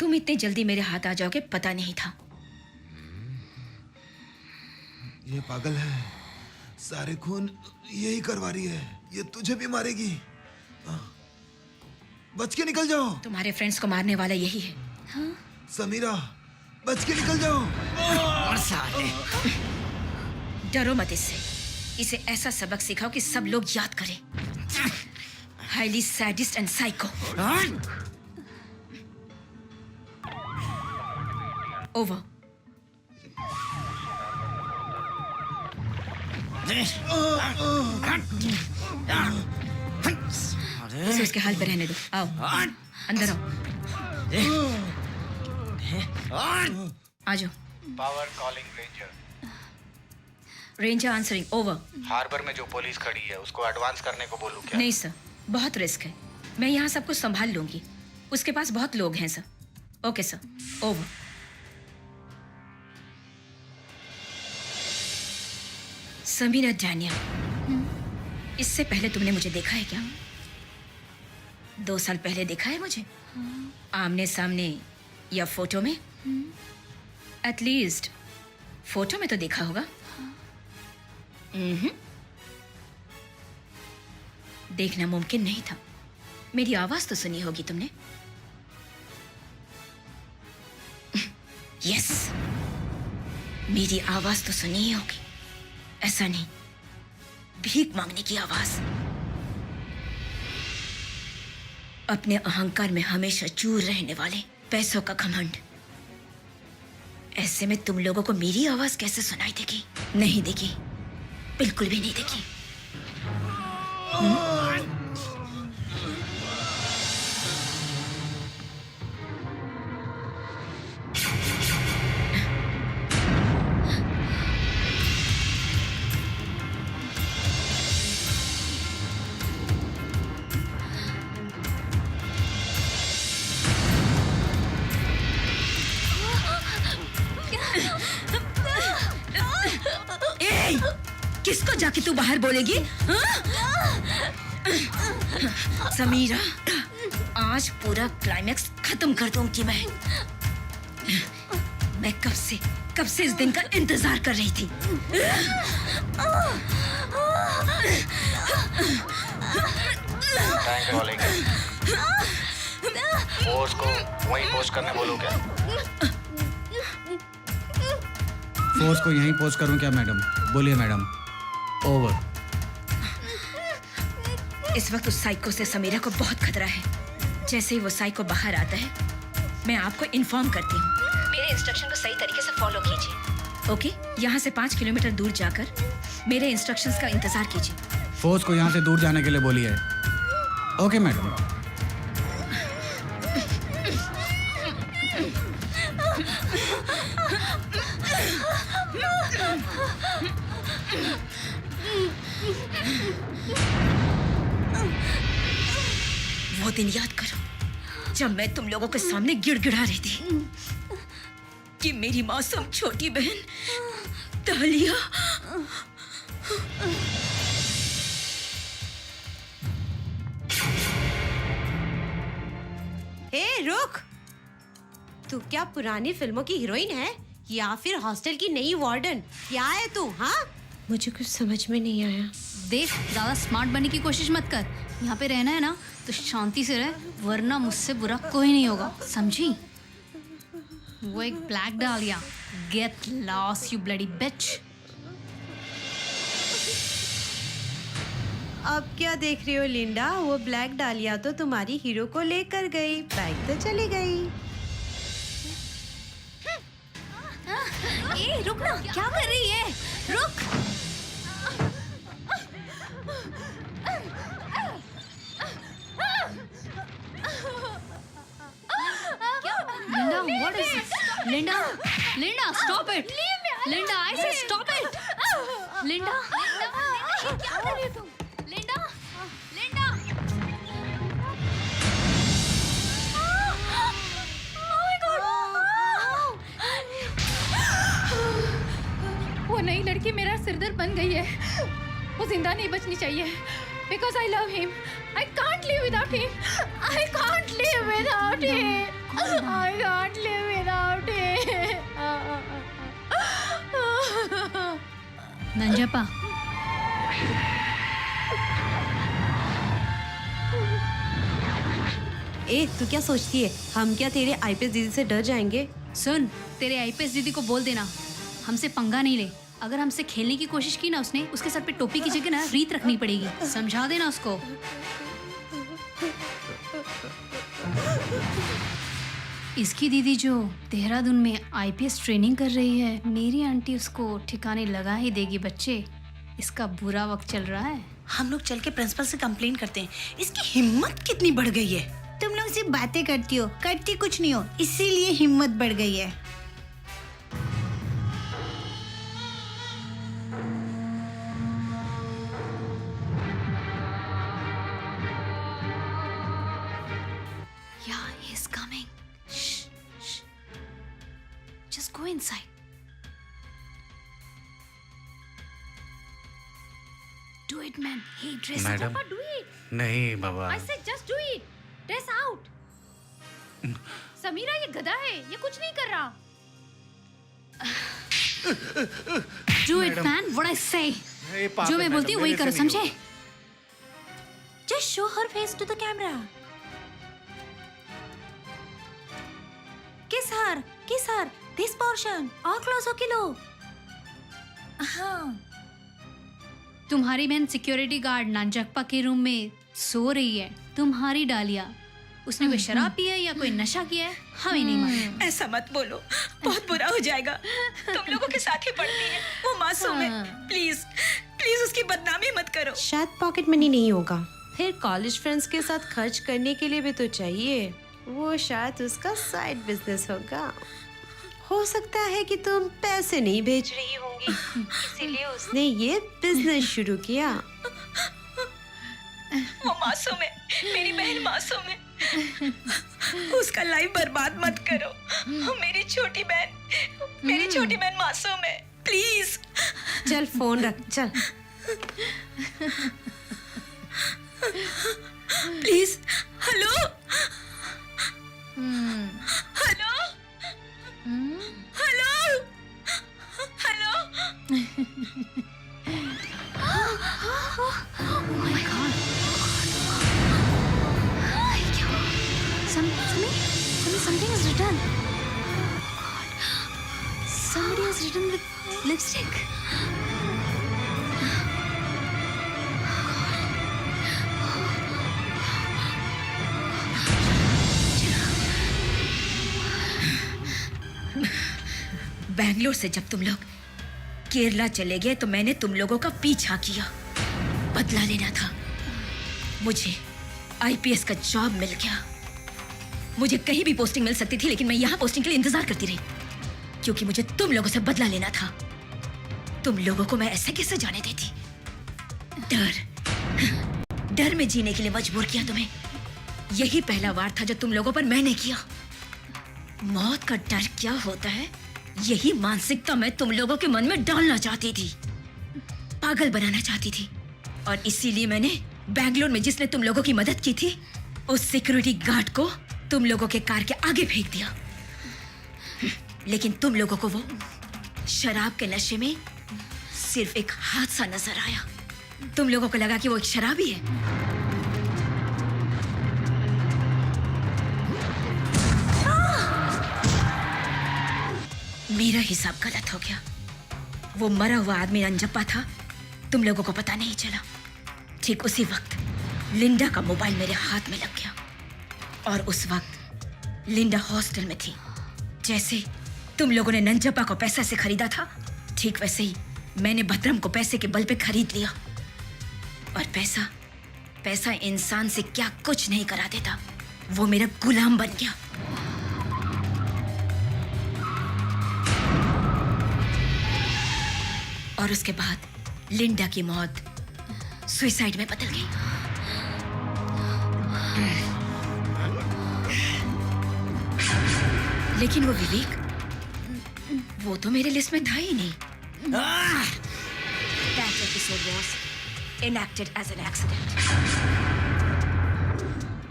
तुम इतने जल्दी मेरे हाथ आ जाओगे पता नहीं था। ये पागल है, सारे खून यही करवा रही है, ये तुझे भी मारेगी। बच के निकल जाओ। तुम्हारे फ्रेंड्स को मारने वाला यही है। हाँ? समीरा, बच के निकल जाओ। और साले डरो मत इससे, इसे ऐसा सबक सिखाओ कि सब लोग याद करें। Highly sadist and psycho. Over. इसे उसके हाल पे रहने दो। आओ अंदर आओ। आ जाओ। Power calling ranger. Ranger answering. Over. Harbour में जो पुलिस खड़ी है उसको एडवांस करने को बोलूं क्या? नहीं सर, बहुत रिस्क है। मैं यहाँ सब कुछ संभाल लूंगी। उसके पास बहुत लोग हैं sir. Okay sir, over. Samira Daniel, इससे पहले तुमने मुझे देखा है क्या? 2 साल पहले देखा है मुझे? आमने सामने या फोटो में? एटलीस्ट फोटो में तो देखा होगा। देखना मुमकिन नहीं था। मेरी आवाज तो सुनी होगी तुमने। यस, मेरी आवाज तो सुनी ही होगी। ऐसा नहीं, भीख मांगने की आवाज। अपने अहंकार में हमेशा चूर रहने वाले, पैसों का घमंड। ऐसे में तुम लोगों को मेरी आवाज कैसे सुनाई देगी? नहीं देगी, बिल्कुल भी नहीं देगी। किसको जाके तू बाहर बोलेगी? समीरा, आज पूरा क्लाइमैक्स खत्म कर दूंगी मैं। मैं कब से इस दिन का इंतजार कर रही थी। Thank calling. फोर्स को वहीं पोस्ट करने बोलूं क्या? फोर्स को यहीं पोस्ट करूं क्या मैडम? बोलिए मैडम। ओवर। इस वक्त उस साइको से समीरा को बहुत खतरा है। जैसे ही वो साइको बाहर आता है, मैं आपको इन्फॉर्म करती हूँ। मेरे इंस्ट्रक्शन को सही तरीके से फॉलो कीजिए। ओके? यहाँ से 5 किलोमीटर दूर जाकर मेरे इंस्ट्रक्शंस का इंतजार कीजिए। फोर्स को यहाँ से दूर जाने के लिए बोलिए। Okay madam. वो दिन याद करो जब मैं तुम लोगों के सामने गिड़गिड़ा रही थी कि मेरी मासूम छोटी बहन तालिया रुक। तू क्या पुरानी फिल्मों की हीरोइन है या फिर हॉस्टल की नई वार्डन? क्या है तू? हाँ, मुझे कुछ समझ में नहीं आया। देख, ज्यादा स्मार्ट बनने की कोशिश मत कर। यहाँ पे रहना है ना तो शांति से रह, वरना मुझसे बुरा कोई नहीं होगा, समझी? वो एक ब्लैक डालिया। गेट लॉस्ट यू ब्लडी बिच। अब क्या देख रही हो लिंडा? वो ब्लैक डालिया तो तुम्हारी हीरो को लेकर गई, बाइक तो चली गई। ए, रुक ना, क्या कर रही है? रुक। Linda, what is this? Linda, stop it. Linda, I say stop it. Linda, क्या कर रही हो तुम? Linda. Oh my God. वो नई लड़की मेरा सिरदर्द बन गई है। वो जिंदा नहीं बचनी चाहिए। Because I love him. I can't live without him. I can't live without him. I can't live without it. Nanjappa, ए तू क्या सोचती है, हम क्या तेरे आईपीएस दीदी से डर जाएंगे? सुन, तेरे आईपीएस दीदी को बोल देना हमसे पंगा नहीं ले। अगर हमसे खेलने की कोशिश की ना उसने, उसके सर पे टोपी की जगह ना रीत रखनी पड़ेगी। समझा देना उसको। इसकी दीदी जो देहरादून में आईपीएस ट्रेनिंग कर रही है, मेरी आंटी उसको ठिकाने लगा ही देगी। बच्चे, इसका बुरा वक्त चल रहा है। हम लोग चल के प्रिंसिपल से कंप्लेन करते हैं। इसकी हिम्मत कितनी बढ़ गई है। तुम लोग सिर्फ बातें करती हो, करती कुछ नहीं हो, इसीलिए हिम्मत बढ़ गई है। Yeah, he's coming. Shh, shh. Just go inside. Do it, man. Hey, dress Madam. up. Do it. नहीं बाबा, I said just do it. Dress out. Samira, ये गधा है, ये कुछ नहीं कर रहा। Do it, man. What I say. जो मैं बोलती हूँ वही करो, समझे? Just show her face to the camera. Kiss her, this portion. और close होके लो। हाँ। तुम्हारी बहन सिक्योरिटी गार्ड नानजप्पा के रूम में सो रही है। तुम्हारी डालिया, उसने कोई शराब पी है या कोई नशा किया है, हमें नहीं मालूम। ऐसा मत बोलो, बहुत बुरा हो जाएगा। तुम लोगों के साथ ही पढ़ती है, वो मासूम है। प्लीज प्लीज उसकी बदनामी मत करो। शायद पॉकेट मनी नहीं होगा, फिर कॉलेज फ्रेंड्स के साथ खर्च करने के लिए भी तो चाहिए। वो शायद उसका साइड बिजनेस होगा। हो सकता है कि तुम पैसे नहीं भेज रही होंगी, इसीलिए उसने ये बिजनेस शुरू किया। वो मासूम है, मेरी बहन मासूम है। उसका लाइफ बर्बाद मत करो। मेरी छोटी बहन मासूम है। प्लीज चल फोन रख, चल। Please. Hello hello hello hello. Something is written. Somebody has written with lipstick. Bangalore से जब तुम लोग केरला चले गए तो मैंने तुम लोगों का पीछा किया, बदला लेना था। मुझे आईपीएस का जॉब मिल गया। मुझे कहीं भी पोस्टिंग मिल सकती थी, लेकिन मैं यहाँ पोस्टिंग के लिए इंतजार करती रही, क्योंकि मुझे तुम लोगों से बदला लेना था। तुम लोगों को मैं ऐसे कैसे जाने देती? डर में जीने के लिए मजबूर किया तुम्हें। यही पहला वार था जो तुम लोगों पर मैंने किया। मौत का डर क्या होता है, यही मानसिकता मैं तुम लोगों के मन में डालना चाहती थी, पागल बनाना चाहती थी। और इसीलिए मैंने बैंगलोर में जिसने तुम लोगों की मदद की थी, उस सिक्योरिटी गार्ड को तुम लोगों के कार के आगे फेंक दिया। लेकिन तुम लोगों को वो शराब के नशे में सिर्फ एक हादसा नजर आया। तुम लोगों को लगा कि वो एक शराबी है। मेरा हिसाब गलत हो गया। वो मरा हुआ आदमी नंजप्पा था, तुम लोगों को पता नहीं चला। ठीक उसी वक्त लिंडा का मोबाइल मेरे हाथ में लग गया, और उस वक्त लिंडा हॉस्टल में थी। जैसे तुम लोगों ने नंजप्पा को पैसा से खरीदा था, ठीक वैसे ही मैंने भद्रम को पैसे के बल पे खरीद लिया। और पैसा इंसान से क्या कुछ नहीं करा देता, वो मेरा गुलाम बन गया। और उसके बाद लिंडा की मौत सुसाइड में बदल गई। लेकिन वो विवेक, वो तो मेरे लिस्ट में था ही नहीं। That episode was enacted as an accident.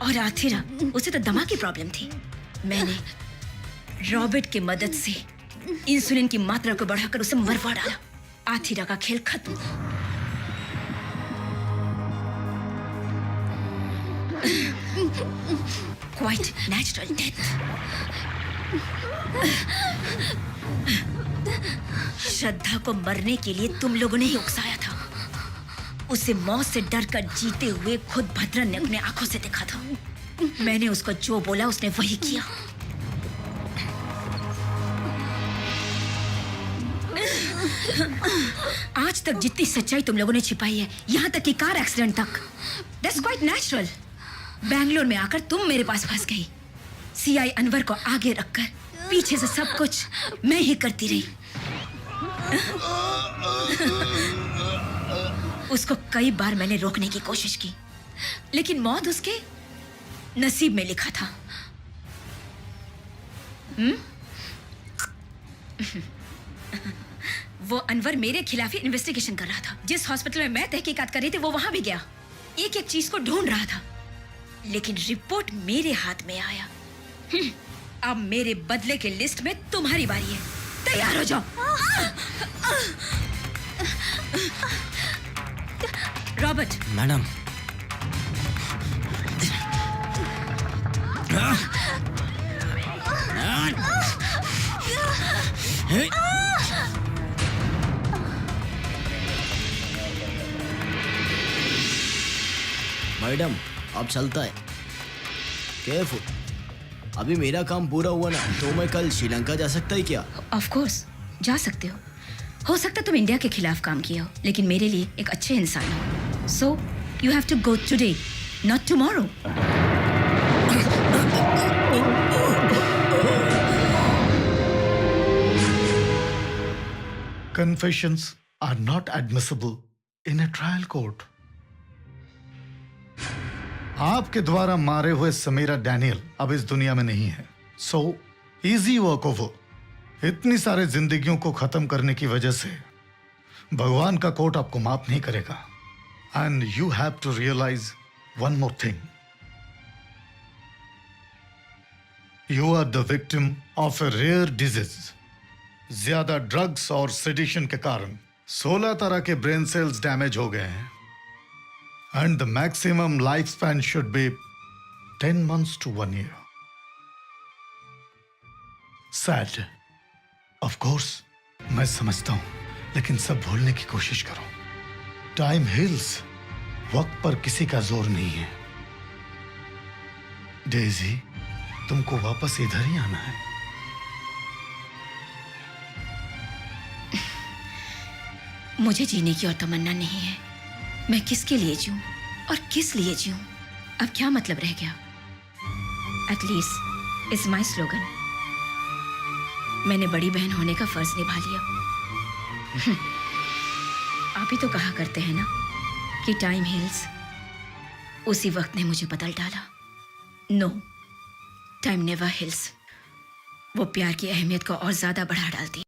और आथिरा, उसे तो दमा की प्रॉब्लम थी। मैंने रॉबर्ट की मदद से इंसुलिन की मात्रा को बढ़ाकर उसे मरवा डाला। आथिरा का खेल खत्म। Quite natural death. श्रद्धा को मरने के लिए तुम लोगों ने ही उकसाया था। उसे मौत से डरकर जीते हुए खुद भद्रन ने अपने आंखों से देखा था। मैंने उसको जो बोला उसने वही किया। आज तक जितनी सच्चाई तुम लोगों ने छिपाई है, यहाँ तक कि कार एक्सीडेंट तक, दैट्स क्वाइट नेचुरल। बैंगलोर में आकर तुम मेरे पास फंस गई। सीआई अनवर को आगे रखकर पीछे से सब कुछ मैं ही करती रही। उसको कई बार मैंने रोकने की कोशिश की, लेकिन मौत उसके नसीब में लिखा था। वो अनवर मेरे खिलाफ ही इन्वेस्टिगेशन कर रहा था। जिस हॉस्पिटल में मैं तहकीकात कर रही थी वो वहां भी गया, एक एक चीज को ढूंढ रहा था, लेकिन रिपोर्ट मेरे हाथ में आया। अब मेरे बदले के लिस्ट में तुम्हारी बारी है। तैयार हो जाओ। रॉबर्ट। मैडम। मैडम अब चलता है। केयरफुल। अभी मेरा काम पूरा हुआ ना तो मैं कल श्रीलंका जा सकता है क्या? ऑफ कोर्स जा सकते हो सकता तुम इंडिया के खिलाफ काम किया हो, लेकिन मेरे लिए एक अच्छे इंसान हो। So you have to go today, not tomorrow. Confessions are not admissible in a trial court. आपके द्वारा मारे हुए समीरा डैनियल अब इस दुनिया में नहीं है। So easy work over. इतनी सारे जिंदगियों को खत्म करने की वजह से भगवान का कोर्ट आपको माफ नहीं करेगा। And you have to realize one more thing. You are the victim of a rare disease. ज्यादा ड्रग्स और सेडिशन के कारण 16 तरह के ब्रेन सेल्स डैमेज हो गए हैं। And the maximum life span should be 10 months to 1 year. Sad. Of course मैं समझता हूं, लेकिन सब भूलने की कोशिश करो। Time heals. वक्त पर किसी का जोर नहीं है। डेजी, तुमको वापस इधर ही आना है। मुझे जीने की और तमन्ना नहीं है। मैं किसके लिए जीऊं और किस लिए जीऊं, अब क्या मतलब रह गया? At least it's my slogan. मैंने बड़ी बहन होने का फर्ज निभा लिया। आप ही तो कहा करते हैं ना कि टाइम हील्स। उसी वक्त ने मुझे बदल डाला। No, time never heals. वो प्यार की अहमियत को और ज्यादा बढ़ा डालती है।